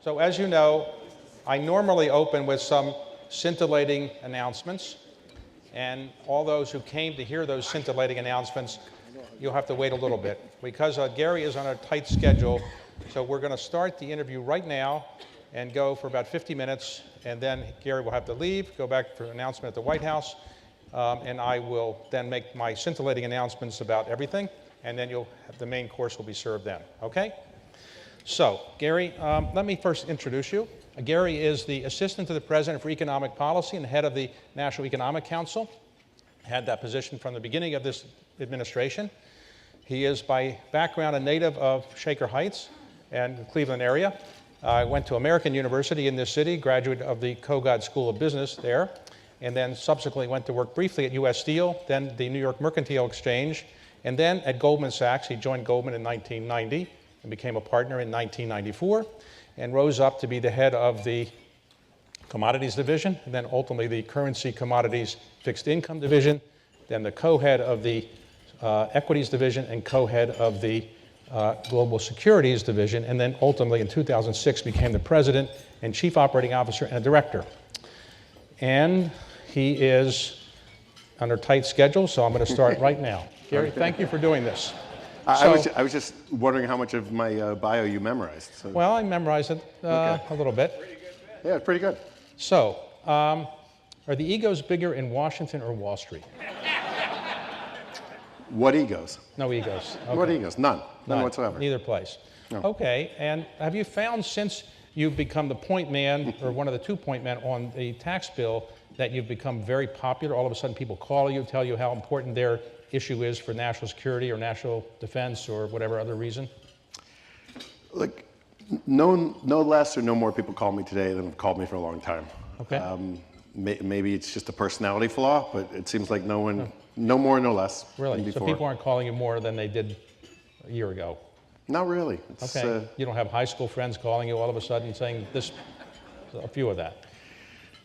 So as you know, I normally open with some scintillating announcements, and all those who came to hear those scintillating announcements, you'll have to wait a little bit, because Gary is on a tight schedule, so we're going to start the interview right now and go for about 50 minutes, and then Gary will have to leave, go back for an announcement at the White House, and I will then make my scintillating announcements about everything, and then the main course will be served then, okay? So, Gary, let me first introduce you. Gary is the Assistant to the President for Economic Policy and head of the National Economic Council. Had that position from the beginning of this administration. He is by background a native of Shaker Heights and the Cleveland area. Went to American University in this city, graduate of the Cohn School of Business there, and then subsequently went to work briefly at U.S. Steel, then the New York Mercantile Exchange, and then at Goldman Sachs. He joined Goldman in 1990 and became a partner in 1994, and rose up to be the head of the Commodities Division, and then ultimately the Currency, Commodities, Fixed Income Division, then the co-head of the Equities Division and co-head of the Global Securities Division, and then ultimately in 2006 became the President and Chief Operating Officer and a Director. And he is under tight schedule, so I'm going to start right now. Gary, thank you for doing this. I was just wondering how much of my bio you memorized. So. Well, I memorized it a little bit. Yeah, pretty good. So, are the egos bigger in Washington or Wall Street? What egos? No egos. Okay. What egos? None whatsoever. Neither place. No. Okay, and have you found since you've become the point man, or one of the 2 point men on the tax bill, that you've become very popular? All of a sudden people call you, tell you how important their issue is for national security or national defense or whatever other reason? Look, no less or no more people call me today than have called me for a long time. Okay. Maybe it's just a personality flaw, but it seems like no more, no less. Really? So people aren't calling you more than they did a year ago? Not really. Okay. You don't have high school friends calling you all of a sudden saying this, a few of that?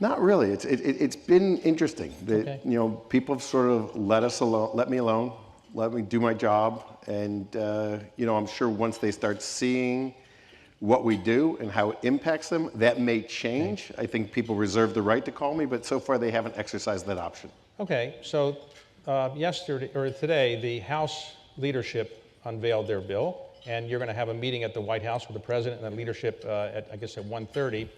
Not really. It's been interesting that Okay. People have sort of let me alone, let me do my job, and I'm sure once they start seeing what we do and how it impacts them, that may change. I think people reserve the right to call me, but so far they haven't exercised that option. Okay, so yesterday or today, the House leadership unveiled their bill, and you're going to have a meeting at the White House with the president and the leadership at 1:30.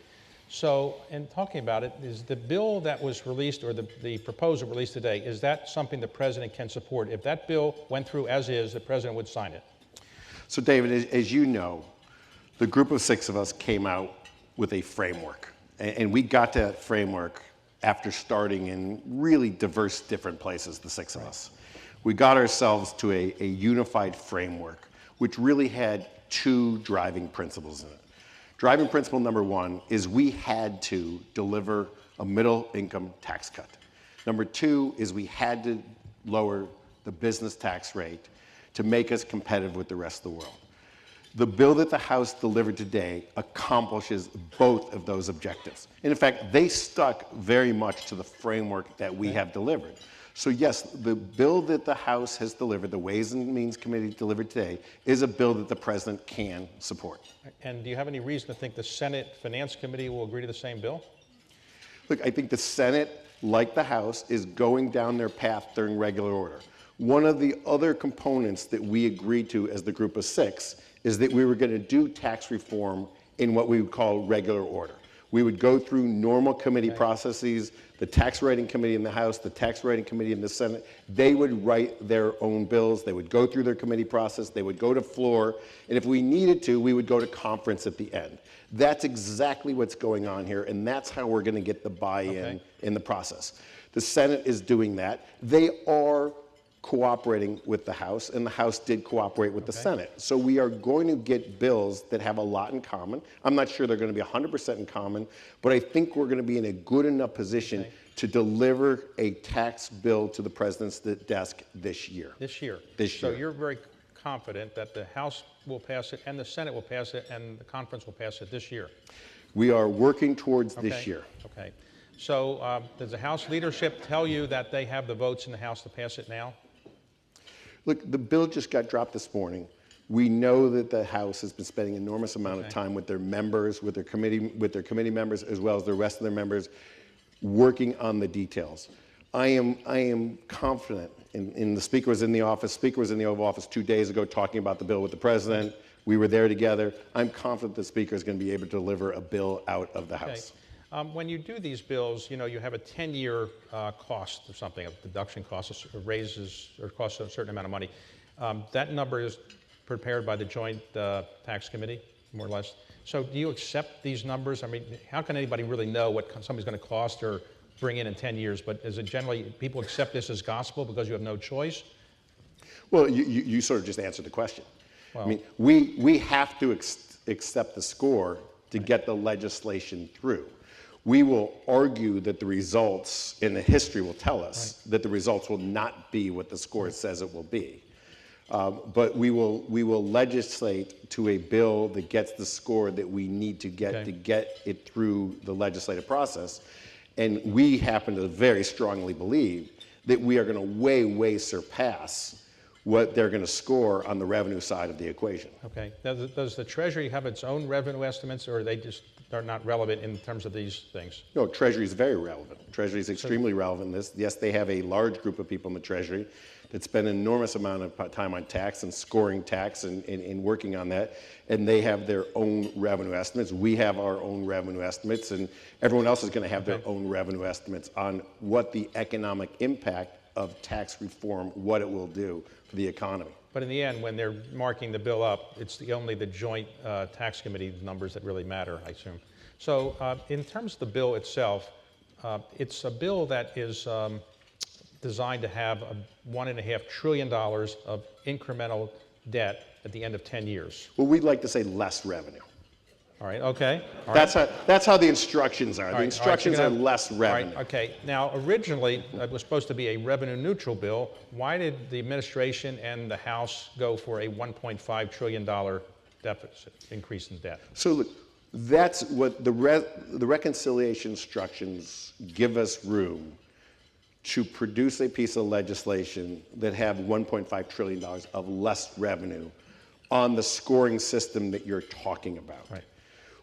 So, in talking about it, is the bill that was released, or the proposal released today, is that something the president can support? If that bill went through as is, the president would sign it. So, David, as you know, the group of 6 of us came out with a framework, and we got that framework after starting in really diverse, different places, the 6 of us. We got ourselves to a unified framework, which really had 2 driving principles in it. Driving principle number 1 is we had to deliver a middle income tax cut. Number 2 is we had to lower the business tax rate to make us competitive with the rest of the world. The bill that the House delivered today accomplishes both of those objectives. And in fact, they stuck very much to the framework that we have delivered. So yes, the bill that the House has delivered, the Ways and Means Committee delivered today, is a bill that the president can support. And do you have any reason to think the Senate Finance Committee will agree to the same bill? Look, I think the Senate, like the House, is going down their path during regular order. One of the other components that we agreed to as the group of 6 is that we were going to do tax reform in what we would call regular order. We would go through normal committee processes, the tax writing committee in the House, the tax writing committee in the Senate. They would write their own bills. They would go through their committee process. They would go to floor. And if we needed to, we would go to conference at the end. That's exactly what's going on here. And that's how we're going to get the buy-in in the process. The Senate is doing that. They are cooperating with the House, and the House did cooperate with the Senate. So we are going to get bills that have a lot in common. I'm not sure they're going to be 100% in common, but I think we're going to be in a good enough position to deliver a tax bill to the president's desk this year. This year? This year. So you're very confident that the House will pass it, and the Senate will pass it, and the conference will pass it this year? We are working towards this year. Okay. So does the House leadership tell you that they have the votes in the House to pass it now? Look, the bill just got dropped this morning. We know that the House has been spending an enormous amount of time with their members, with their committee members, as well as the rest of their members, working on the details. I am confident, and the Speaker was in the office. Speaker was in the Oval Office 2 days ago talking about the bill with the President. We were there together. I'm confident the Speaker is going to be able to deliver a bill out of the House. When you do these bills, you know, you have a 10-year cost or something, a deduction cost, or raises, or costs a certain amount of money. That number is prepared by the Joint Tax Committee, more or less. So do you accept these numbers? I mean, how can anybody really know what something's going to cost or bring in 10 years? But is it generally, people accept this as gospel because you have no choice? Well, you sort of just answered the question. Well, I mean, we have to accept the score to get the legislation through. We will argue that the results, and the history will tell us that the results will not be what the score says it will be. But we will legislate to a bill that gets the score that we need to get it through the legislative process. And we happen to very strongly believe that we are going to way surpass what they're going to score on the revenue side of the equation. Okay. Does the Treasury have its own revenue estimates, or are they just are not relevant in terms of these things? No, Treasury is very relevant. Treasury is extremely relevant in this. Yes, they have a large group of people in the Treasury that spend an enormous amount of time on tax and scoring tax and working on that, and they have their own revenue estimates. We have our own revenue estimates, and everyone else is going to have their own revenue estimates on what the economic impact of tax reform, what it will do for the economy. But in the end, when they're marking the bill up, it's only the Joint Tax Committee numbers that really matter, I assume. So in terms of the bill itself, it's a bill that is designed to have $1.5 trillion of incremental debt at the end of 10 years. Well, we'd like to say less revenue. All right, okay. All That's how the instructions are. The instructions are less revenue. Okay, now originally it was supposed to be a revenue neutral bill. Why did the administration and the House go for a $1.5 trillion deficit, increase in debt? So look, that's what the reconciliation instructions give us room to produce a piece of legislation that have $1.5 trillion of less revenue on the scoring system that you're talking about. Right.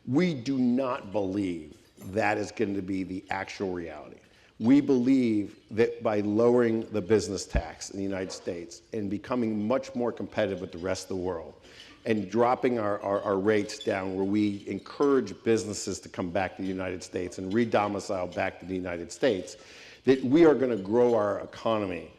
We do not believe that is going to be the actual reality. We believe that by lowering the business tax in the United States and becoming much more competitive with the rest of the world and dropping our rates down where we encourage businesses to come back to the United States and re-domicile back to the United States, that we are going to grow our economy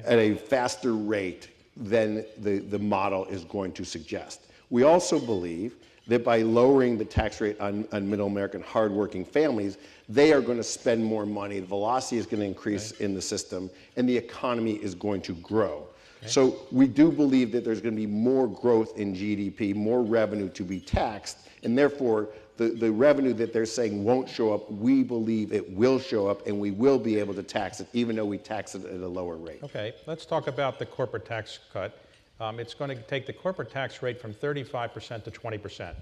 at a faster rate than the model is going to suggest. We also believe that by lowering the tax rate on middle American hardworking families, they are going to spend more money, the velocity is going to increase in the system, and the economy is going to grow. So we do believe that there's going to be more growth in GDP, more revenue to be taxed, and therefore the revenue that they're saying won't show up, we believe it will show up, and we will be able to tax it, even though we tax it at a lower rate. Okay, let's talk about the corporate tax cut. It's going to take the corporate tax rate from 35% to 20%.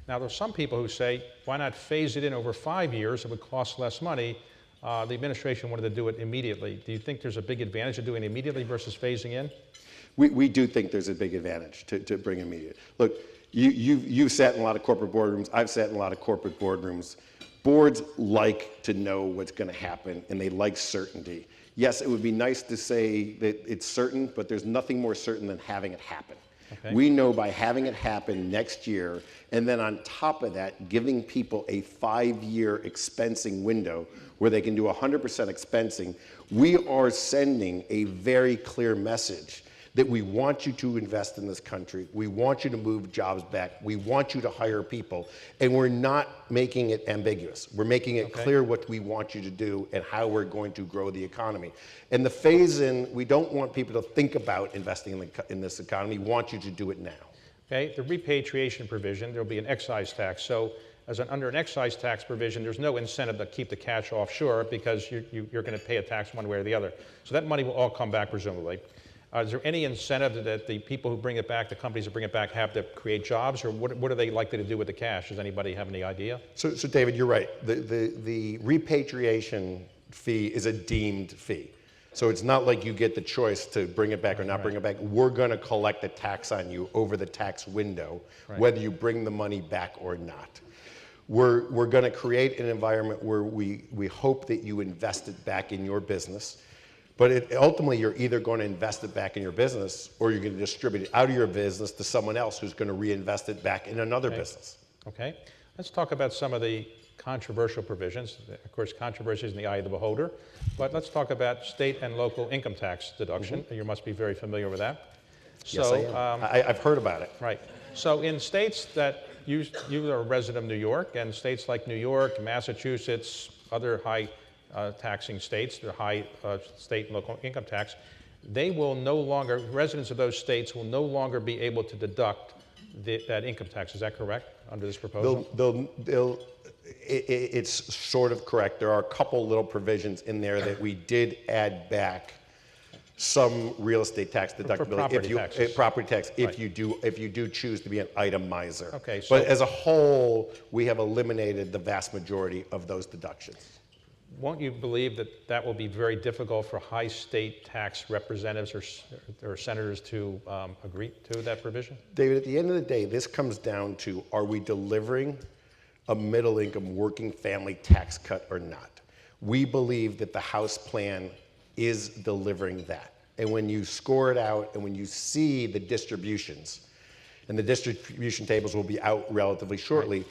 Now, there's some people who say, why not phase it in over 5 years? It would cost less money. The administration wanted to do it immediately. Do you think there's a big advantage of doing it immediately versus phasing in? We do think there's a big advantage to bring immediate. Look, you've sat in a lot of corporate boardrooms. I've sat in a lot of corporate boardrooms. Boards like to know what's going to happen, and they like certainty. Yes, it would be nice to say that it's certain, but there's nothing more certain than having it happen. Okay. We know by having it happen next year, and then on top of that, giving people a 5-year expensing window where they can do 100% expensing, we are sending a very clear message that we want you to invest in this country, we want you to move jobs back, we want you to hire people, and we're not making it ambiguous. We're making it clear what we want you to do and how we're going to grow the economy. And the phase-in, we don't want people to think about investing in this economy, we want you to do it now. Okay, the repatriation provision, there'll be an excise tax. So under an excise tax provision, there's no incentive to keep the cash offshore because you're going to pay a tax one way or the other. So that money will all come back, presumably. Is there any incentive that the people who bring it back, the companies that bring it back, have to create jobs, or what are they likely to do with the cash? Does anybody have any idea? So David, you're right. The repatriation fee is a deemed fee. So it's not like you get the choice to bring it back or not bring it back. We're going to collect a tax on you over the tax window, whether you bring the money back or not. We're going to create an environment where we hope that you invest it back in your business. But ultimately, you're either going to invest it back in your business or you're going to distribute it out of your business to someone else who's going to reinvest it back in another business. Okay. Let's talk about some of the controversial provisions. Of course, controversy is in the eye of the beholder. But let's talk about state and local income tax deduction. You must be very familiar with that. Yes, I am. I've heard about it. Right. So in states that you are a resident of New York, and states like New York, Massachusetts, other high taxing states, the high state and local income tax, they will no longer, residents of those states will no longer be able to deduct that income tax. Is that correct under this proposal? It's sort of correct. There are a couple little provisions in there that we did add back some real estate tax deductibility, property tax, if you do choose to be an itemizer. Okay, so, but as a whole, we have eliminated the vast majority of those deductions. Won't you believe that that will be very difficult for high state tax representatives or senators to agree to that provision? David, at the end of the day, this comes down to, are we delivering a middle income working family tax cut or not? We believe that the House plan is delivering that. And when you score it out and when you see the distributions, and the distribution tables will be out relatively shortly,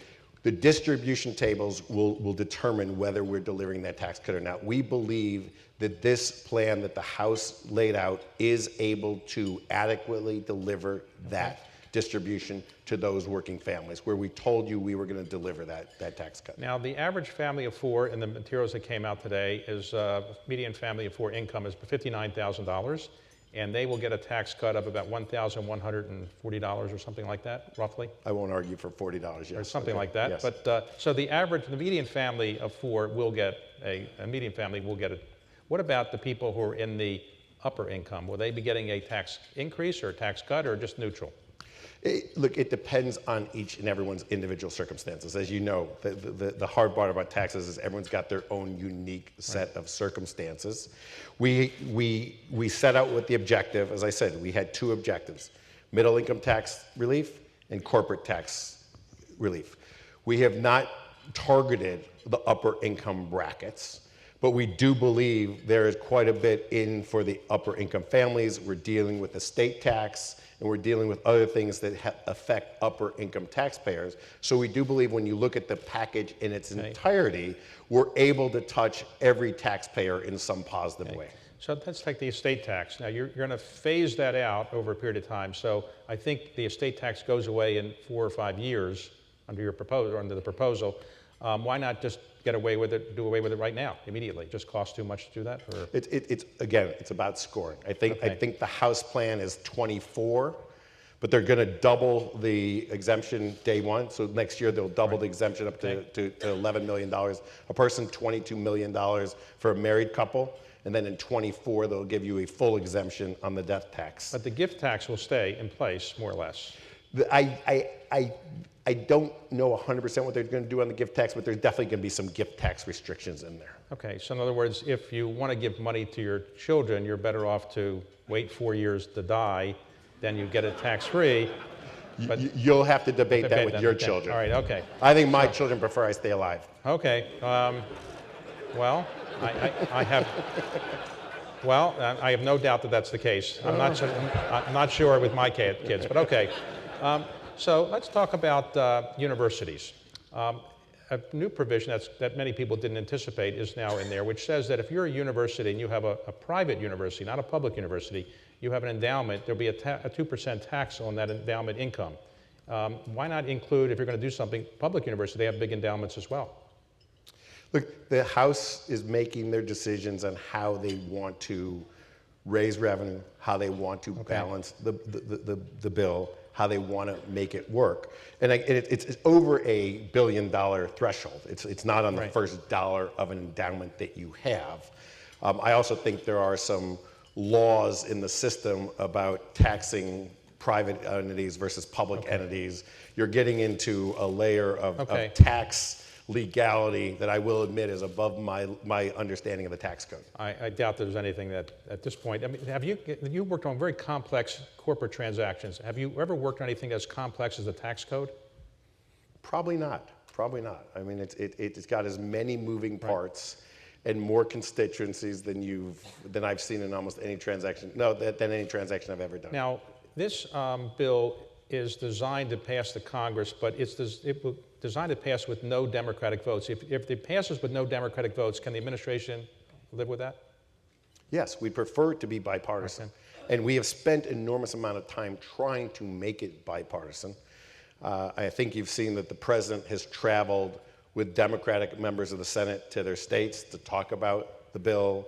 the distribution tables will determine whether we're delivering that tax cut or not. We believe that this plan that the House laid out is able to adequately deliver that distribution to those working families, where we told you we were going to deliver that tax cut. Now, the average family of four in the materials that came out today is median family of four income is $59,000, and they will get a tax cut of about $1,140 or something like that, roughly. I won't argue for $40, yes. Or something like that. Yes. But so the median family of four will get a median family will get a. What about the people who are in the upper income? Will they be getting a tax increase or a tax cut or just neutral? Look, it depends on each and everyone's individual circumstances. As you know, the hard part about taxes is everyone's got their own unique set of circumstances. We set out with the objective, as I said, we had two objectives: middle income tax relief and corporate tax relief. We have not targeted the upper income brackets, but we do believe there is quite a bit in for the upper income families. We're dealing with the state tax, and we're dealing with other things that affect upper income taxpayers. So we do believe when you look at the package in its entirety, we're able to touch every taxpayer in some positive way. So let's take the estate tax. Now, you're going to phase that out over a period of time. So I think the estate tax goes away in 4 or 5 years under your proposal, under the proposal. Why not just get away with it, do away with it right now, immediately? Just costs too much to do that? Or? It's about scoring. I think the House plan is 24, but they're going to double the exemption day one. So next year they'll double the exemption up to $11 million a person, $22 million for a married couple, and then in 24 they'll give you a full exemption on the death tax. But the gift tax will stay in place, more or less. I don't know 100% what they're going to do on the gift tax, but there's definitely going to be some gift tax restrictions in there. Okay, so in other words, if you want to give money to your children, you're better off to wait 4 years to die, then you get it tax-free. But you'll have to debate that with your children. All right, okay. I think my children prefer I stay alive. Okay, well, I have no doubt that that's the case. I'm not sure with my kids, but okay. So let's talk about universities. A new provision that many people didn't anticipate is now in there, which says that if you're a university and you have a private university, not a public university, you have an endowment, there'll be a 2% tax on that endowment income. Why not include, if you're going to do something, public university, they have big endowments as well? Look, the House is making their decisions on how they want to raise revenue, how they want to balance the bill, how they want to make it work. And it's over $1 billion threshold. It's not on the first dollar of an endowment that you have. I also think there are some laws in the system about taxing private entities versus public entities. You're getting into a layer of tax legality that I will admit is above my understanding of the tax code. I doubt there's anything that, at this point, I mean, you worked on very complex corporate transactions. Have you ever worked on anything as complex as the tax code? Probably not. Probably not. I mean, it's got as many moving parts and more constituencies than I've seen in almost any transaction. Than any transaction I've ever done. Now, this bill is designed to pass the Congress, but it's designed to pass with no Democratic votes. If it passes with no Democratic votes, can the administration live with that? Yes, we prefer it to be bipartisan. Okay. And we have spent an enormous amount of time trying to make it bipartisan. I think you've seen that the president has traveled with Democratic members of the Senate to their states to talk about the bill.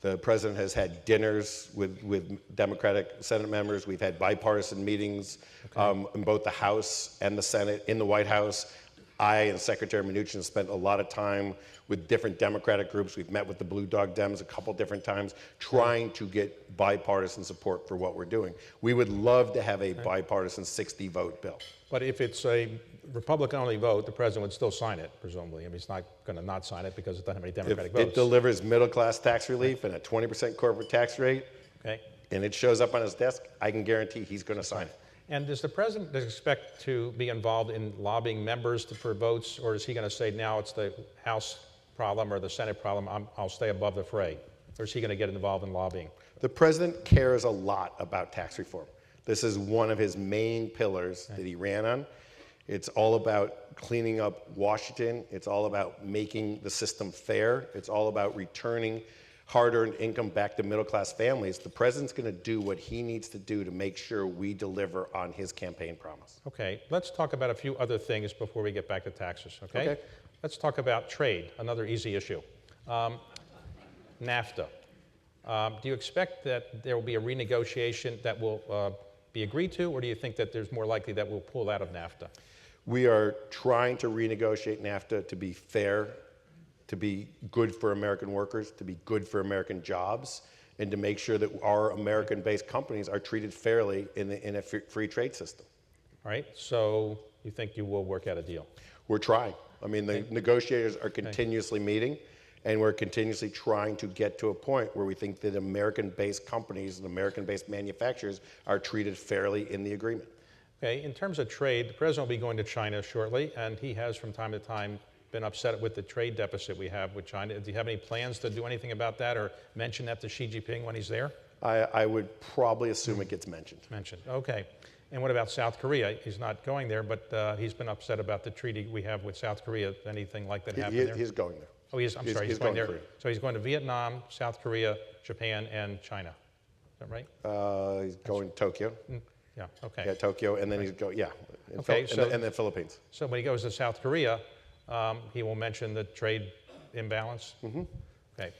The president has had dinners with Democratic Senate members. We've had bipartisan meetings in both the House and the Senate. In the White House, I and Secretary Mnuchin spent a lot of time with different Democratic groups. We've met with the Blue Dog Dems a couple different times, trying to get bipartisan support for what we're doing. We would love to have a bipartisan 60-vote bill. But if it's a Republican-only vote, the president would still sign it, presumably. I mean, he's not going to not sign it because it doesn't have any Democratic votes. If it delivers middle-class tax relief and a 20% corporate tax rate, and it shows up on his desk, I can guarantee he's going to sign it. And does the president expect to be involved in lobbying members for votes, or is he going to say now it's the House problem or the Senate problem, I'll stay above the fray? Or is he going to get involved in lobbying? The president cares a lot about tax reform. This is one of his main pillars that he ran on. It's all about cleaning up Washington. It's all about making the system fair. It's all about returning hard-earned income back to middle-class families. The president's going to do what he needs to do to make sure we deliver on his campaign promise. Okay, let's talk about a few other things before we get back to taxes, okay? Let's talk about trade, another easy issue. NAFTA. Do you expect that there will be a renegotiation that will be agreed to, or do you think that there's more likely that we'll pull out of NAFTA? We are trying to renegotiate NAFTA to be fair, to be good for American workers, to be good for American jobs, and to make sure that our American-based companies are treated fairly in a free trade system. All right, so you think you will work out a deal? We're trying. I mean, the negotiators are continuously meeting, and we're continuously trying to get to a point where we think that American-based companies and American-based manufacturers are treated fairly in the agreement. Okay, in terms of trade, the president will be going to China shortly, and he has from time to time been upset with the trade deficit we have with China. Do you have any plans to do anything about that or mention that to Xi Jinping when he's there? I would probably assume it gets mentioned. Mentioned, okay. And what about South Korea? He's not going there, but he's been upset about the treaty we have with South Korea. Anything like that happen there? He's going there. Oh, he's going there. So he's going to Vietnam, South Korea, Japan, and China. Is that right? He's going to Tokyo. Yeah, okay. Yeah, Tokyo, and then he's going, and the Philippines. So when he goes to South Korea, he will mention the trade imbalance? Mm-hmm. Okay.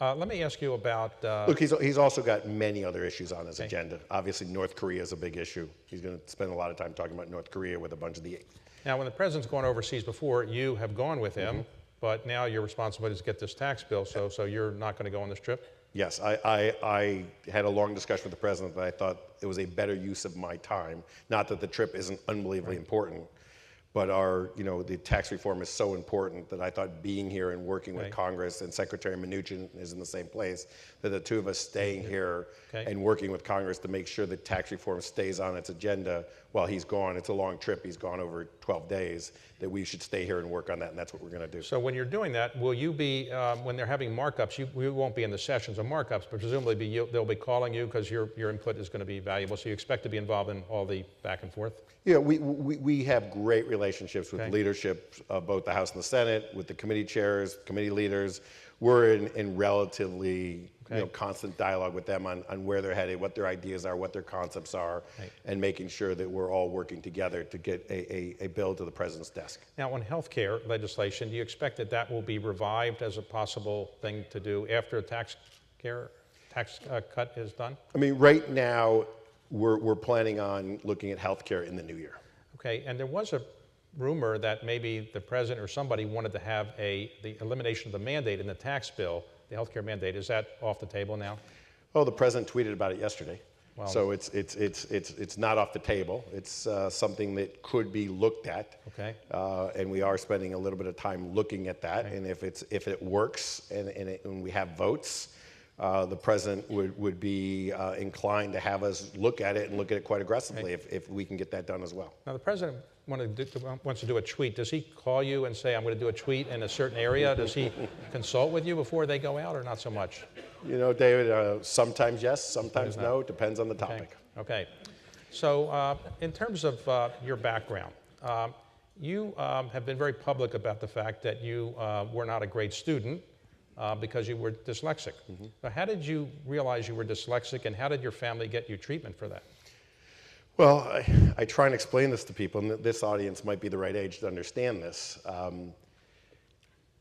Let me ask you about... Look, he's also got many other issues on his agenda. Obviously, North Korea is a big issue. He's going to spend a lot of time talking about North Korea with a bunch of the... Now, when the president's gone overseas before, you have gone with him, but now your responsibility is to get this tax bill, so you're not going to go on this trip? Yes, I had a long discussion with the president that I thought it was a better use of my time. Not that the trip isn't unbelievably important, but the tax reform is so important that I thought being here and working with Congress, and Secretary Mnuchin is in the same place, that the two of us staying here and working with Congress to make sure that tax reform stays on its agenda while he's gone. It's a long trip. He's gone over 12 days, that we should stay here and work on that, and that's what we're going to do. So when you're doing that, will you be, when they're having markups, we won't be in the sessions of markups, but presumably they'll be calling you because your input is going to be valuable, so you expect to be involved in all the back and forth? Yeah, we have great relationships with leadership of both the House and the Senate, with the committee chairs, committee leaders. We're in relatively constant dialogue with them on where they're headed, what their ideas are, what their concepts are, and making sure that we're all working together to get a bill to the president's desk. Now, on health care legislation, do you expect that will be revived as a possible thing to do after a tax cut is done? I mean, right now, we're planning on looking at health care in the new year. Okay, and there was a rumor that maybe the president or somebody wanted to have the elimination of the mandate in the tax bill, the health care mandate. Is that off the table now? Oh, the president tweeted about it yesterday. Well, So it's not off the table. It's something that could be looked at. Okay. And we are spending a little bit of time looking at that. Okay. And if it works and we have votes, the president would be inclined to have us look at it and look at it quite aggressively if we can get that done as well. Now, the president wants to do a tweet. Does he call you and say, I'm going to do a tweet in a certain area? Does he consult with you before they go out, or not so much? You know, David, sometimes yes, sometimes no. Depends on the topic. Okay. So in terms of your background, you have been very public about the fact that you were not a great student because you were dyslexic. So how did you realize you were dyslexic, and how did your family get you treatment for that? Well, I try and explain this to people, and this audience might be the right age to understand this.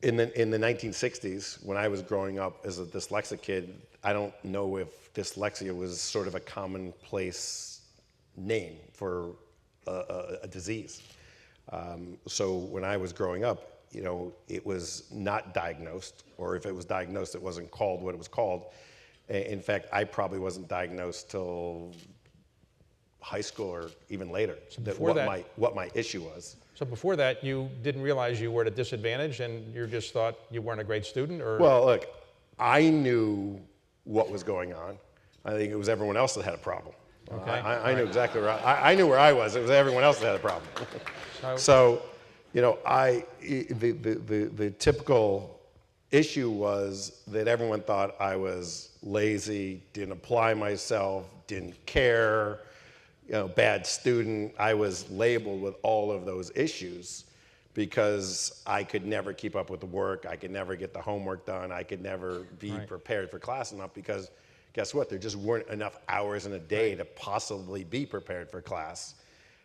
In the 1960s, when I was growing up as a dyslexic kid, I don't know if dyslexia was sort of a commonplace name for a disease. So when I was growing up, you know, it was not diagnosed, or if it was diagnosed, it wasn't called what it was called. In fact, I probably wasn't diagnosed till high school or even later, what my issue was. So before that, you didn't realize you were at a disadvantage, and you just thought you weren't a great student, or? Well, look, I knew what was going on. I think it was everyone else that had a problem. Okay. I knew exactly where I knew where I was. It was everyone else that had a problem. So, you know, the typical issue was that everyone thought I was lazy, didn't apply myself, didn't care, you know, bad student. I was labeled with all of those issues because I could never keep up with the work. I could never get the homework done. I could never be prepared for class enough because guess what? There just weren't enough hours in a day to possibly be prepared for class.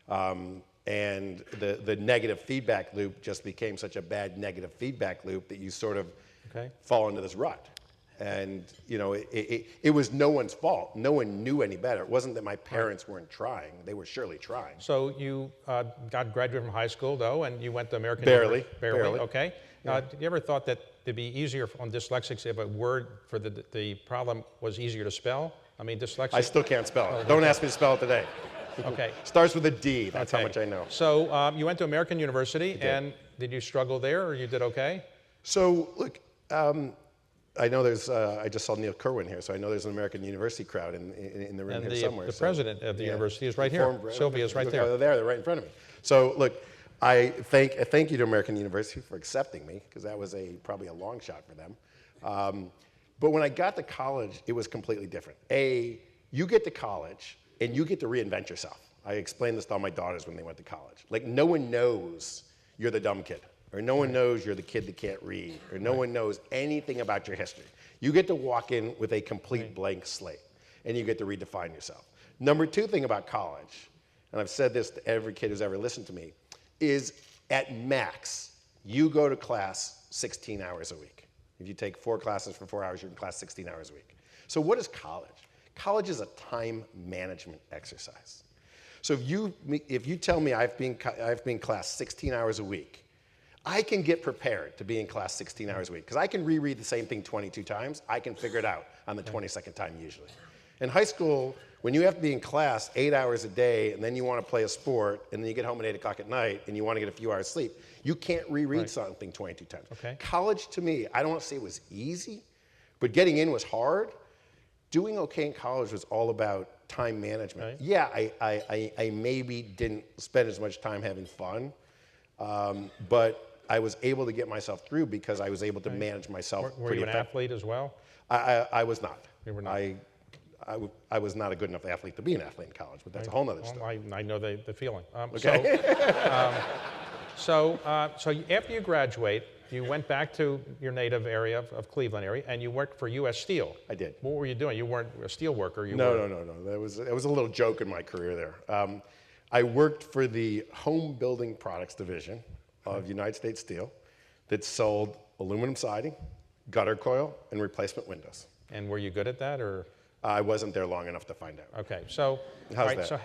And the negative feedback loop just became such a bad negative feedback loop that you sort of fall into this rut. And, you know, it was no one's fault. No one knew any better. It wasn't that my parents weren't trying. They were surely trying. So you got graduated from high school, though, and you went to American Barely. Barely, okay. Did you ever thought that it'd be easier on dyslexics if a word for the problem was easier to spell? I mean, dyslexic. I still can't spell it. Don't ask me to spell it today. Okay. Starts with a D. That's how much I know. So you went to American University, and did you struggle there, or you did okay? So, look, I know there's, I just saw Neil Kerwin here, so I know there's an American University crowd in the room here somewhere. The president of the university is right here. Sylvia's right there. They're right in front of me. So, look, I thank you to American University for accepting me, because that was probably a long shot for them. But when I got to college, it was completely different. You get to college, and you get to reinvent yourself. I explained this to all my daughters when they went to college. Like, no one knows you're the dumb kid, or no one knows you're the kid that can't read, or no one knows anything about your history. You get to walk in with a complete blank slate, and you get to redefine yourself. Number two thing about college, and I've said this to every kid who's ever listened to me, is at max, you go to class 16 hours a week. If you take 4 classes for 4 hours, you're in class 16 hours a week. So what is college? College is a time management exercise. So if you tell me I've been in class 16 hours a week, I can get prepared to be in class 16 hours a week, because I can reread the same thing 22 times. I can figure it out on the 22nd time usually. In high school, when you have to be in class 8 hours a day, and then you want to play a sport, and then you get home at 8 o'clock at night, and you want to get a few hours sleep, you can't reread something 22 times. Okay. College, to me, I don't want to say it was easy, but getting in was hard. Doing okay in college was all about time management. Right. Yeah, I maybe didn't spend as much time having fun, but I was able to get myself through because I was able to manage myself Were pretty you an effectively. athlete as well? I was not. You were not. I was not a good enough athlete to be an athlete in college, but that's a whole nother story. I know the feeling. Okay. So after you graduate, you went back to your native area of Cleveland area, and you worked for U.S. Steel. I did. What were you doing? You weren't a steel worker. No. That was a little joke in my career there. I worked for the home building products division of United States Steel that sold aluminum siding, gutter coil, and replacement windows. And were you good at that, or? I wasn't there long enough to find out. Okay, so How's that? So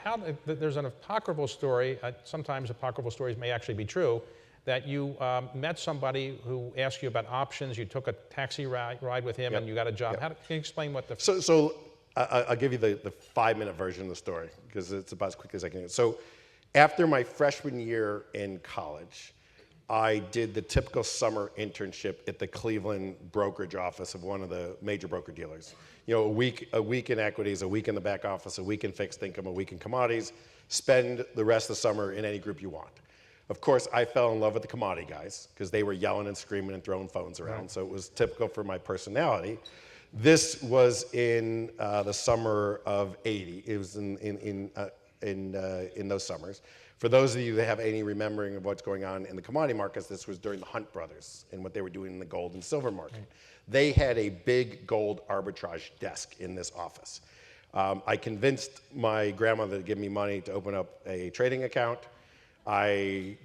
there's an apocryphal story. Sometimes apocryphal stories may actually be true. That you met somebody who asked you about options. You took a taxi ride with him, and you got a job. Can you explain what the? So I'll give you the 5-minute version of the story because it's about as quick as I can. So after my freshman year in college, I did the typical summer internship at the Cleveland brokerage office of one of the major broker dealers. You know, a week in equities, a week in the back office, a week in fixed income, a week in commodities. Spend the rest of the summer in any group you want. Of course, I fell in love with the commodity guys because they were yelling and screaming and throwing phones around. Right. So it was typical for my personality. This was in the summer of '80. It was in those summers. For those of you that have any remembering of what's going on in the commodity markets, this was during the Hunt brothers and what they were doing in the gold and silver market. Right. They had a big gold arbitrage desk in this office. I convinced my grandmother to give me money to open up a trading account. I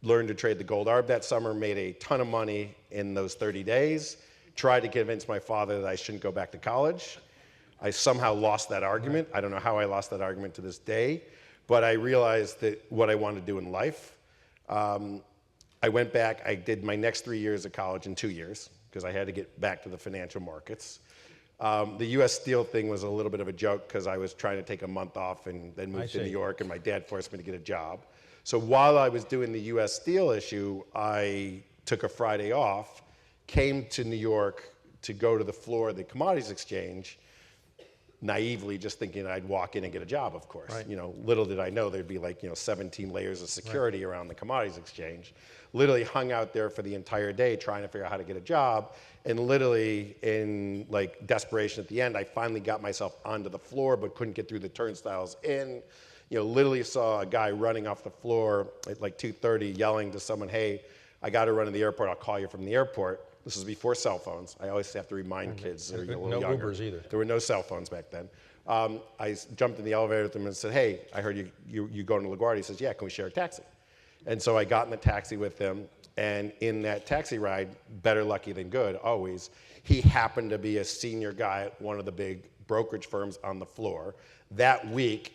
learned to trade the gold arb that summer, made a ton of money in those 30 days, tried to convince my father that I shouldn't go back to college. I somehow lost that argument. I don't know how I lost that argument to this day, but I realized that what I wanted to do in life. I went back, I did my next 3 years of college in 2 years, because I had to get back to the financial markets. The U.S. Steel thing was a little bit of a joke because I was trying to take a month off and then move to New York, and my dad forced me to get a job. So while I was doing the U.S. Steel issue, I took a Friday off, came to New York to go to the floor of the commodities exchange, naively just thinking I'd walk in and get a job, of course. Right. You know, little did I know there'd be like, 17 layers of security around the commodities exchange. Literally hung out there for the entire day trying to figure out how to get a job. And literally in like desperation at the end, I finally got myself onto the floor but couldn't get through the turnstiles in. Literally saw a guy running off the floor at like 2:30 yelling to someone, "Hey, I got to run to the airport. I'll call you from the airport." This is before cell phones. I always have to remind kids that are a little younger. No Ubers either. There were no cell phones back then. I jumped in the elevator with him and said, "Hey, I heard you going to LaGuardia." He says, "Yeah, can we share a taxi?" And so I got in the taxi with him, and in that taxi ride, better lucky than good, always, he happened to be a senior guy at one of the big brokerage firms on the floor. That week,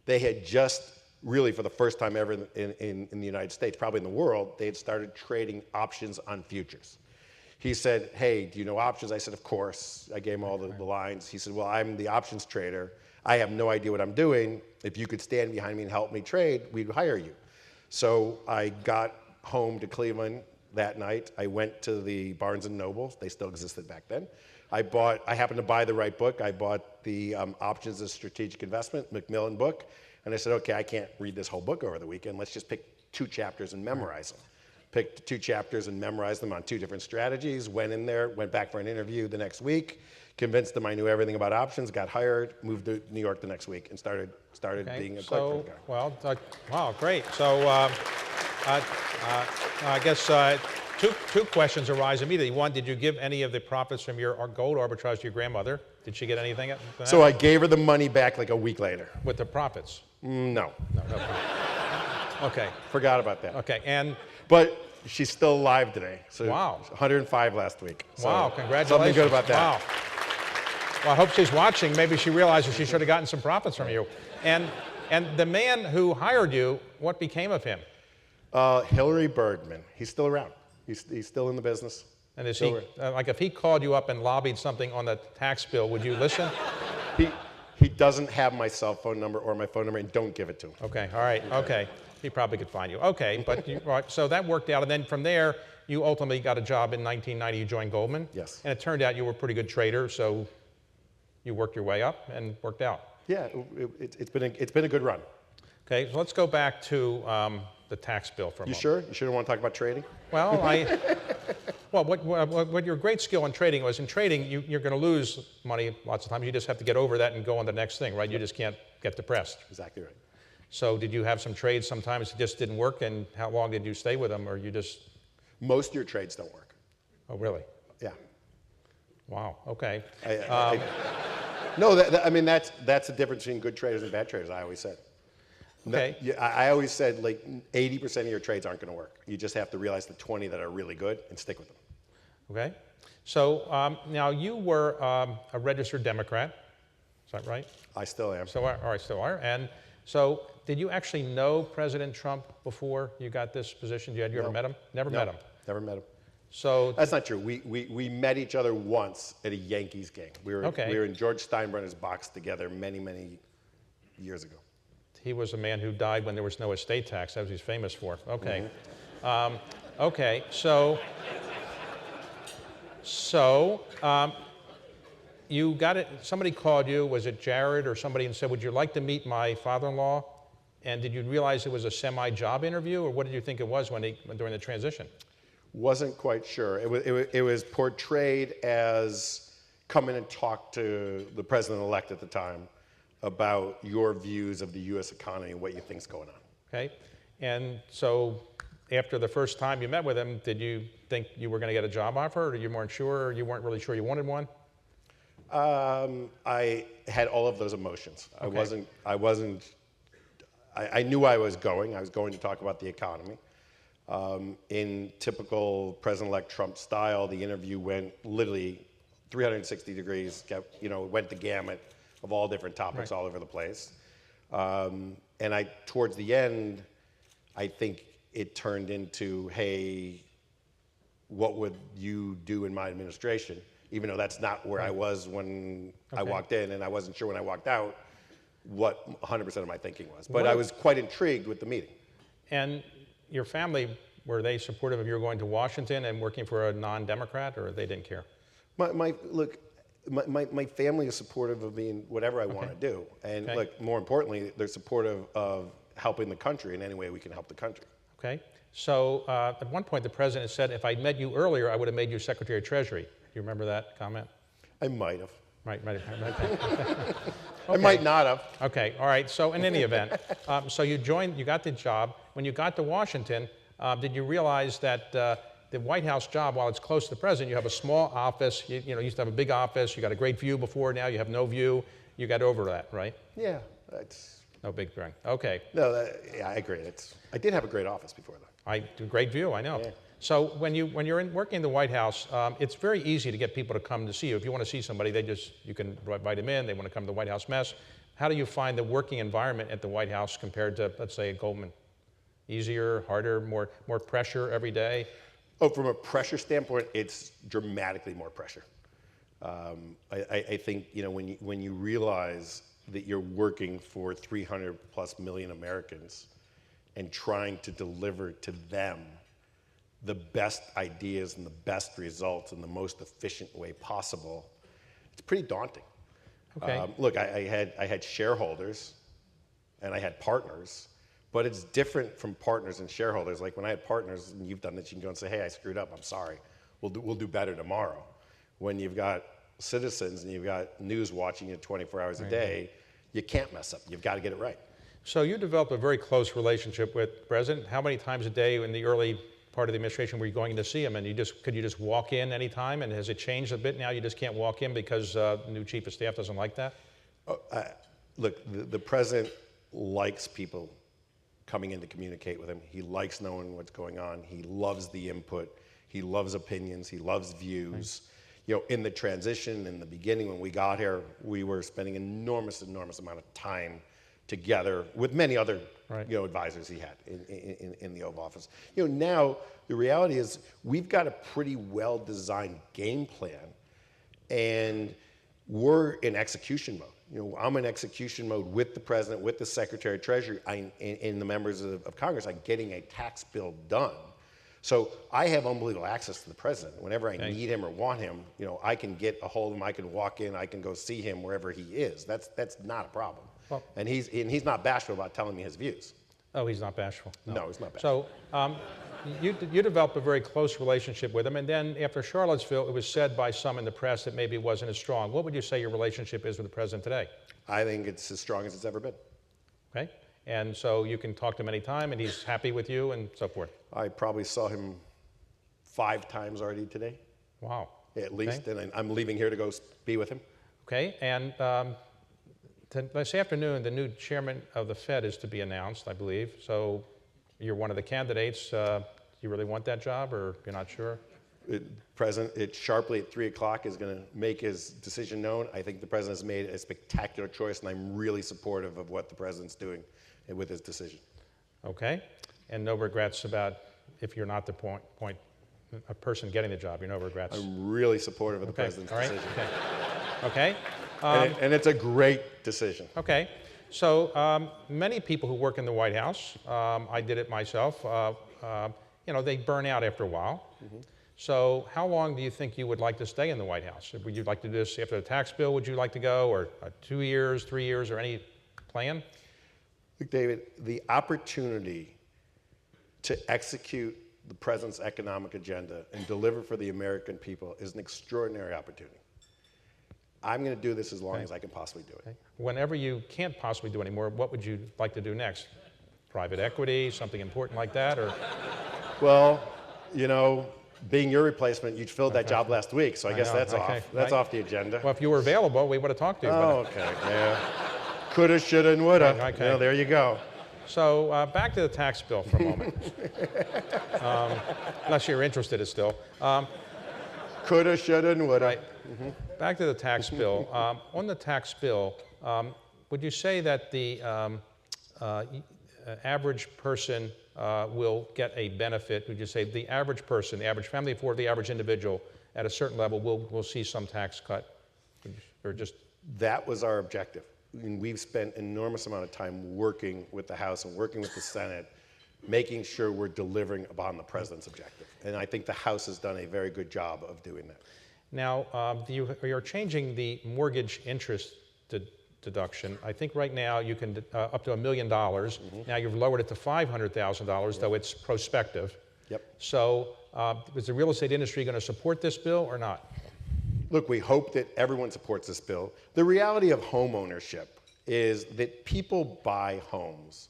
they had just really for the first time ever in the United States, probably in the world, they had started trading options on futures. He said, "Hey, do you know options?" I said, "Of course." I gave him all the lines. He said, "Well, I'm the options trader. I have no idea what I'm doing. If you could stand behind me and help me trade, we'd hire you." So I got home to Cleveland that night. I went to the Barnes & Noble. They still existed back then. I happened to buy the right book. I bought the Options as Strategic Investment, Macmillan book. And I said, "Okay, I can't read this whole book over the weekend. Let's just pick 2 chapters and memorize them." Picked 2 chapters and memorized them on 2 different strategies, went in there, went back for an interview the next week, convinced them I knew everything about options, got hired, moved to New York the next week, and started being a clerk. Well, wow, great. So I guess two questions arise immediately. One, did you give any of the profits from your gold arbitrage to your grandmother? Did she get anything? So I gave her the money back like a week later. With the profits? No. Okay. Forgot about that. Okay, but she's still alive today. So wow. 105 last week. So wow, congratulations. Something good about that. Wow. Well, I hope she's watching. Maybe she realizes she should have gotten some profits from you. And the man who hired you, what became of him? Hillary Bergman. He's still around. He's still in the business. And is he, like if he called you up and lobbied something on the tax bill, would you listen? He doesn't have my cell phone number or my phone number, and don't give it to him. Okay, all right, okay. He probably could find you. Okay, but right, so that worked out, and then from there, you ultimately got a job in 1990. You joined Goldman. Yes. And it turned out you were a pretty good trader, so you worked your way up and worked out. Yeah, it's been a good run. Okay, so let's go back to the tax bill for a moment. You sure? You sure don't want to talk about trading? Well, what your great skill in trading was, in trading, you're going to lose money lots of times. You just have to get over that and go on to the next thing, right? You just can't get depressed. Exactly right. So did you have some trades sometimes that just didn't work, and how long did you stay with them, or you just? Most of your trades don't work. Oh, really? Yeah. Wow, okay. No, I mean, that's the difference between good traders and bad traders, I always said. Okay. No, I always said, like, 80% of your trades aren't going to work. You just have to realize the 20 that are really good and stick with them. Okay. So now you were a registered Democrat. Is that right? I still am. Still are. All right, still are. And so did you actually know President Trump before you got this position? Had you ever met him? Never met him. Never met him. So, That's not true. We met each other once at a Yankees game. Okay. We were in George Steinbrenner's box together many years ago. he was a man who died when there was no estate tax. That was he's famous for. Okay. Okay, so you got it, somebody called you, was it Jared or somebody, and said, would you like to meet my father-in-law? And did you realize it was a semi-job interview, or what did you think it was during the transition? Wasn't quite sure. It was portrayed as come in and talk to the president-elect at the time about your views of the U.S. economy and what you think's going on. Okay, and so after the first time you met with him, did you think you were going to get a job offer, or you weren't sure, or you weren't really sure you wanted one? I had all of those emotions. Okay. I knew I was going to talk about the economy. In typical President-elect Trump style, the interview went literally 360 degrees, went the gamut of all different topics all over the place. And towards the end, I think it turned into, hey, what would you do in my administration? Even though that's not where I was when I walked in, and I wasn't sure when I walked out what 100% of my thinking was. But I was quite intrigued with the meeting. And your family, were they supportive of your going to Washington and working for a non-Democrat, or they didn't care? My family is supportive of me in whatever I want to do. And look, more importantly, they're supportive of helping the country in any way we can help the country. Okay, so at one point the president said, if I'd met you earlier, I would have made you Secretary of Treasury. Do you remember that comment? I might have. Right. I might not have. Okay, all right, so in any event, so you got the job. When you got to Washington, did you realize that the White House job, while it's close to the president, you have a small office, you used to have a big office, you got a great view before, now you have no view, you got over that, right? Yeah, that's... No big thing, okay. No, yeah, I agree. I did have a great office before that. Great view, I know. Yeah. So when you're working in the White House, it's very easy to get people to come to see you. If you want to see somebody, you can invite them in, they want to come to the White House mess. How do you find the working environment at the White House compared to, let's say, Goldman? Easier, harder, more pressure every day? Oh, from a pressure standpoint, it's dramatically more pressure. I think when you realize that you're working for 300+ million Americans and trying to deliver to them the best ideas and the best results in the most efficient way possible, it's pretty daunting. Okay. Look, I had shareholders and I had partners, but it's different from partners and shareholders. Like when I had partners, and you've done this, you can go and say, hey, I screwed up, I'm sorry. We'll do better tomorrow. When you've got citizens and you've got news watching you 24 hours a day, you can't mess up. You've got to get it right. So you developed a very close relationship with the president. How many times a day in the early part of the administration were you going to see him, and could you just walk in anytime, and has it changed a bit now? You just can't walk in because the new chief of staff doesn't like that? Look, the president likes people coming in to communicate with him. He likes knowing what's going on. He loves the input. He loves opinions. He loves views. In the transition, in the beginning when we got here, we were spending enormous amount of time together with many other advisors he had in the Oval Office. Now the reality is we've got a pretty well-designed game plan, and we're in execution mode. I'm in execution mode with the president, with the Secretary of Treasury, and the members of Congress on getting a tax bill done. So I have unbelievable access to the president. Whenever I need him or want him, I can get a hold of him. I can walk in. I can go see him wherever he is. That's not a problem. Well, and he's not bashful about telling me his views. Oh, he's not bashful. No, he's not bashful. So you developed a very close relationship with him, and then after Charlottesville, it was said by some in the press that maybe it wasn't as strong. What would you say your relationship is with the president today? I think it's as strong as it's ever been. Okay. And so you can talk to him anytime, and he's happy with you and so forth. I probably saw him 5 times already today. Wow. At least, and I'm leaving here to go be with him. Okay, and this afternoon, the new chairman of the Fed is to be announced, I believe. So you're one of the candidates. Do you really want that job, or you're not sure? President, sharply at 3 o'clock is going to make his decision known. I think the president has made a spectacular choice, and I'm really supportive of what the president's doing with his decision. Okay, and no regrets about if you're not the point a person getting the job. No regrets. I'm really supportive of the president's all right. decision. Okay. And it's a great decision. Okay. So many people who work in the White House, I did it myself, they burn out after a while. So how long do you think you would like to stay in the White House? Would you like to do this after the tax bill? Would you like to go, or 2 years, 3 years, or any plan? Look, David, the opportunity to execute the president's economic agenda and deliver for the American people is an extraordinary opportunity. I'm going to do this as long as I can possibly do it. Okay. Whenever you can't possibly do anymore, what would you like to do next? Private equity, something important like that, or? Well, being your replacement, you filled that job last week, so I guess that's off. That's off the agenda. Well, if you were available, we would have talked to you. Oh, okay. Yeah. Coulda, shoulda, and woulda. Okay. There you go. So back to the tax bill for a moment. Unless you're interested still. Coulda, shoulda, and woulda. Right. Back to the tax bill. On the tax bill, would you say that the average person will get a benefit? Would you say the average person, the average family, for the average individual at a certain level will see some tax cut? Or just? That was our objective. And we've spent an enormous amount of time working with the House and working with the Senate, making sure we're delivering upon the president's objective. And I think the House has done a very good job of doing that. Now, you're changing the mortgage interest deduction. I think right now you can up to $1 million. Now you've lowered it to $500,000, though it's prospective. Yep. So is the real estate industry going to support this bill or not? Look, we hope that everyone supports this bill. The reality of home ownership is that people buy homes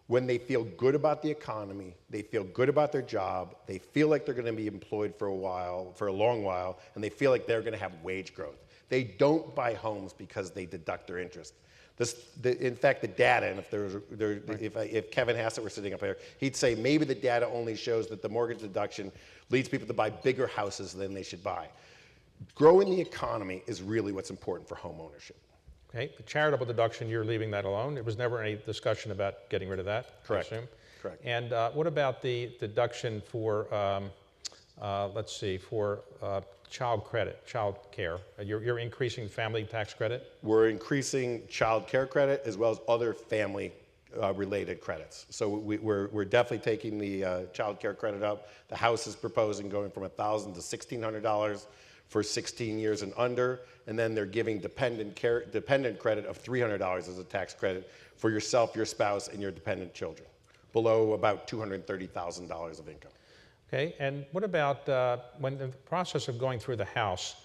when they feel good about the economy, they feel good about their job, they feel like they're going to be employed for a long while, and they feel like they're going to have wage growth. They don't buy homes because they deduct their interest. In fact, the data, and if Kevin Hassett were sitting up here, he'd say maybe the data only shows that the mortgage deduction leads people to buy bigger houses than they should buy. Growing the economy is really what's important for home ownership. Okay, the charitable deduction, you're leaving that alone. There was never any discussion about getting rid of that, Correct. I assume? Correct. And what about the deduction for, child credit, child care? You're increasing family tax credit? We're increasing child care credit as well as other family related credits. So we're definitely taking the child care credit up. The House is proposing going from $1,000 to $1,600 for 16 years and under, and then they're giving dependent credit of $300 as a tax credit for yourself, your spouse, and your dependent children, below about $230,000 of income. Okay, and what about when the process of going through the House,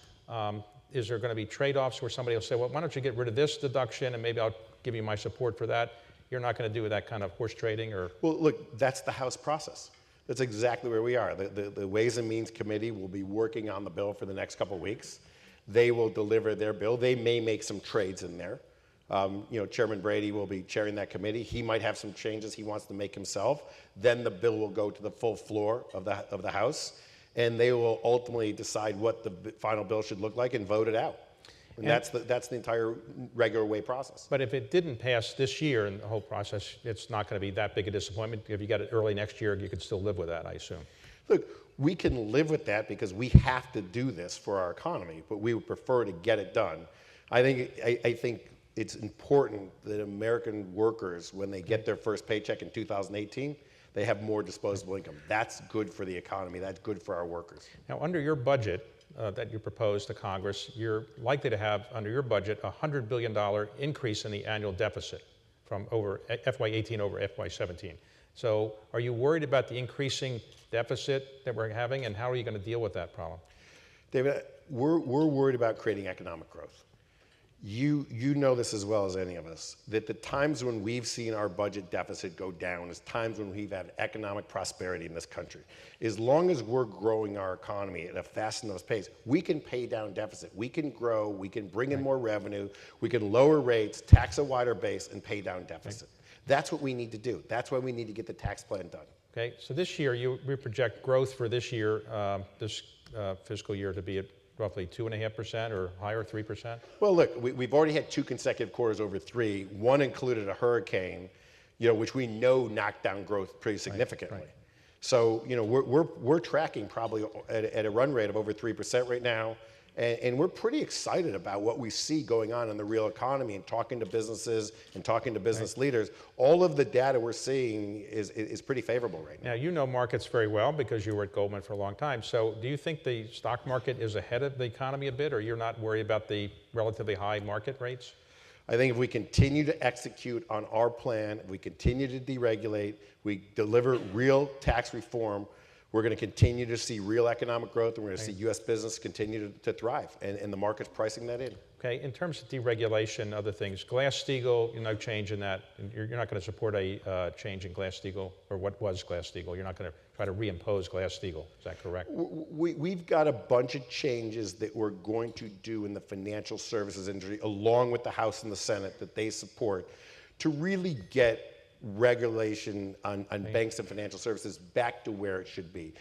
is there going to be trade-offs where somebody will say, well, why don't you get rid of this deduction and maybe I'll give you my support for that? You're not going to do that kind of horse trading? Or? Well, look, that's the House process. That's exactly where we are. The Ways and Means Committee will be working on the bill for the next couple of weeks. They will deliver their bill. They may make some trades in there. Chairman Brady will be chairing that committee. He might have some changes he wants to make himself. Then the bill will go to the full floor of the House, and they will ultimately decide what the final bill should look like and vote it out. And that's the entire regular way process. But if it didn't pass this year in the whole process, it's not going to be that big a disappointment. If you got it early next year, you could still live with that, I assume. Look, we can live with that because we have to do this for our economy, but we would prefer to get it done. I think it's important that American workers, when they get their first paycheck in 2018, they have more disposable income. That's good for the economy. That's good for our workers. Now, under your budget that you propose to Congress, you're likely to have, under your budget, a $100 billion increase in the annual deficit from over FY18 over FY17. So are you worried about the increasing deficit that we're having, and how are you going to deal with that problem? David, we're worried about creating economic growth. You know this as well as any of us, that the times when we've seen our budget deficit go down is times when we've had economic prosperity in this country. As long as we're growing our economy at a fast enough pace, we can pay down deficit. We can grow, we can bring in more revenue, we can lower rates, tax a wider base, and pay down deficit. That's what we need to do. That's why we need to get the tax plan done. Okay, so this year, we project growth for this year, this fiscal year, to be at roughly 2.5% or higher, 3%? Well, look, we've already had 2 consecutive quarters over 3. One included a hurricane, which we know knocked down growth pretty significantly. Right. So, we're tracking probably at a run rate of over 3% right now. And we're pretty excited about what we see going on in the real economy and talking to businesses and talking to business leaders. All of the data we're seeing is pretty favorable right now. Now, you know markets very well because you were at Goldman for a long time. So do you think the stock market is ahead of the economy a bit, or you're not worried about the relatively high market rates? I think if we continue to execute on our plan, if we continue to deregulate, we deliver real tax reform, we're going to continue to see real economic growth, and we're going to see U.S. business continue to thrive, and the market's pricing that in. Okay, in terms of deregulation, other things, Glass-Steagall, no change in that. You're not going to support a change in Glass-Steagall, or what was Glass-Steagall. You're not going to try to reimpose Glass-Steagall. Is that correct? We've got a bunch of changes that we're going to do in the financial services industry, along with the House and the Senate, that they support, to really get regulation on banks and financial services back to where it should be.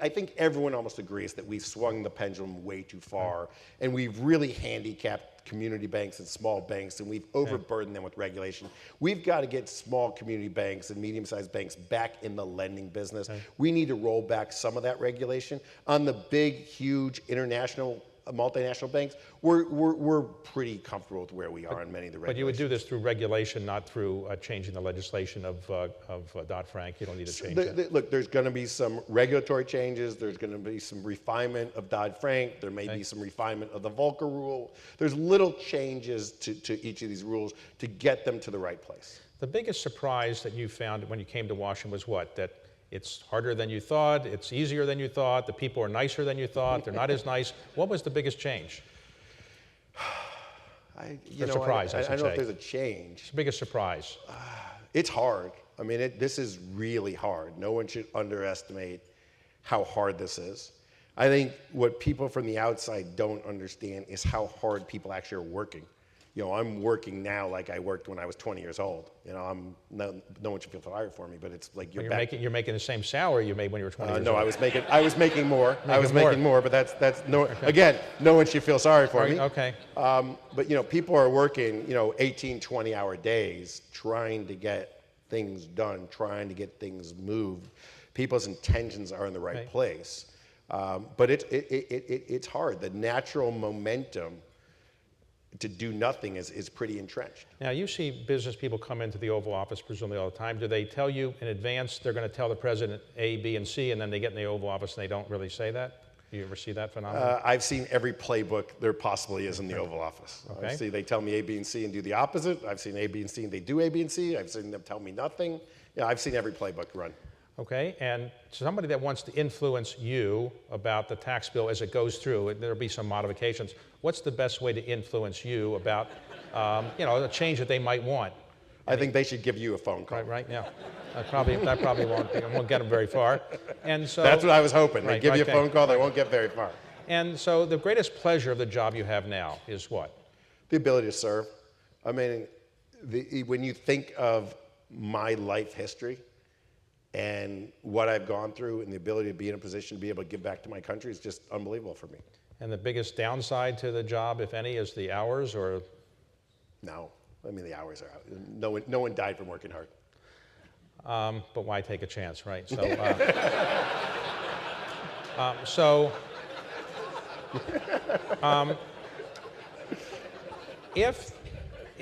I think everyone almost agrees that we've swung the pendulum way too far, and we've really handicapped community banks and small banks, and we've overburdened them with regulation. We've got to get small community banks and medium-sized banks back in the lending business. We need to roll back some of that regulation. On the big, huge international multinational banks, we're pretty comfortable with where we are in many of the regulations. But you would do this through regulation, not through changing the legislation of Dodd-Frank. You don't need to change that. Look, there's going to be some regulatory changes. There's going to be some refinement of Dodd-Frank. There may be some refinement of the Volcker rule. There's little changes to each of these rules to get them to the right place. The biggest surprise that you found when you came to Washington was what? That it's harder than you thought, it's easier than you thought, the people are nicer than you thought, they're not as nice. What was the biggest change? Surprise, I should say. I don't know if there's a change. It's the biggest surprise. It's hard. I mean, this is really hard. No one should underestimate how hard this is. I think what people from the outside don't understand is how hard people actually are working. I'm working now like I worked when I was 20 years old. No one should feel sorry for me, but it's like you're making the same salary you made when you were 20 years old. No, I was making more. Making more, but that's no. Okay. Again, no one should feel sorry for me. Okay. But people are working 18, 20-hour days trying to get things done, trying to get things moved. People's intentions are in the right place, but it's hard. The natural momentum to do nothing is pretty entrenched. Now, you see business people come into the Oval Office presumably all the time. Do they tell you in advance they're going to tell the president A, B, and C, and then they get in the Oval Office and they don't really say that? Do you ever see that phenomenon? I've seen every playbook there possibly is in the Oval Office. Okay. I see they tell me A, B, and C and do the opposite. I've seen A, B, and C and they do A, B, and C. I've seen them tell me nothing. I've seen every playbook run. Okay, and somebody that wants to influence you about the tax bill as it goes through, there'll be some modifications. What's the best way to influence you about, a change that they might want? I think they should give you a phone call. Right, yeah. That probably won't get them very far. And so that's what I was hoping. They give you a phone call, they won't get very far. And so the greatest pleasure of the job you have now is what? The ability to serve. I mean, when you think of my life history, and what I've gone through and the ability to be in a position to be able to give back to my country is just unbelievable for me. And the biggest downside to the job, if any, is the hours, or? No, I mean, the hours are out. No one died from working hard. But why take a chance, right? If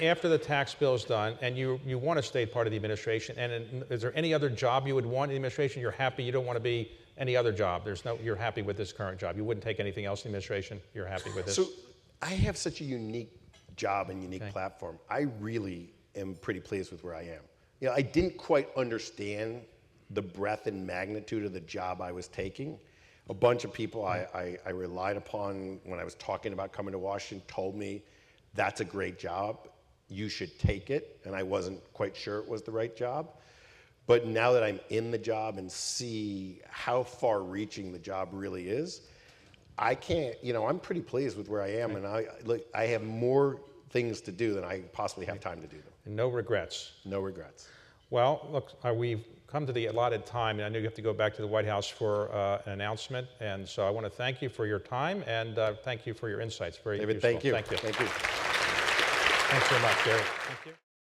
after the tax bill is done and you want to stay part of the administration, and is there any other job you would want in the administration? You're happy, you don't want to be any other job. You're happy with this current job. You wouldn't take anything else in the administration. You're happy with this. So I have such a unique job and unique platform. I really am pretty pleased with where I am. I didn't quite understand the breadth and magnitude of the job I was taking. A bunch of people I relied upon when I was talking about coming to Washington told me, that's a great job. You should take it, and I wasn't quite sure it was the right job. But now that I'm in the job and see how far-reaching the job really is, I can't, I'm pretty pleased with where I am, and I have more things to do than I possibly have time to do them. And no regrets. No regrets. Well, look, we've come to the allotted time, and I know you have to go back to the White House for an announcement, and so I want to thank you for your time, and thank you for your insights. Very David, useful. thank you. Thank you. Thank you. Thanks very much, Gary. Thank you.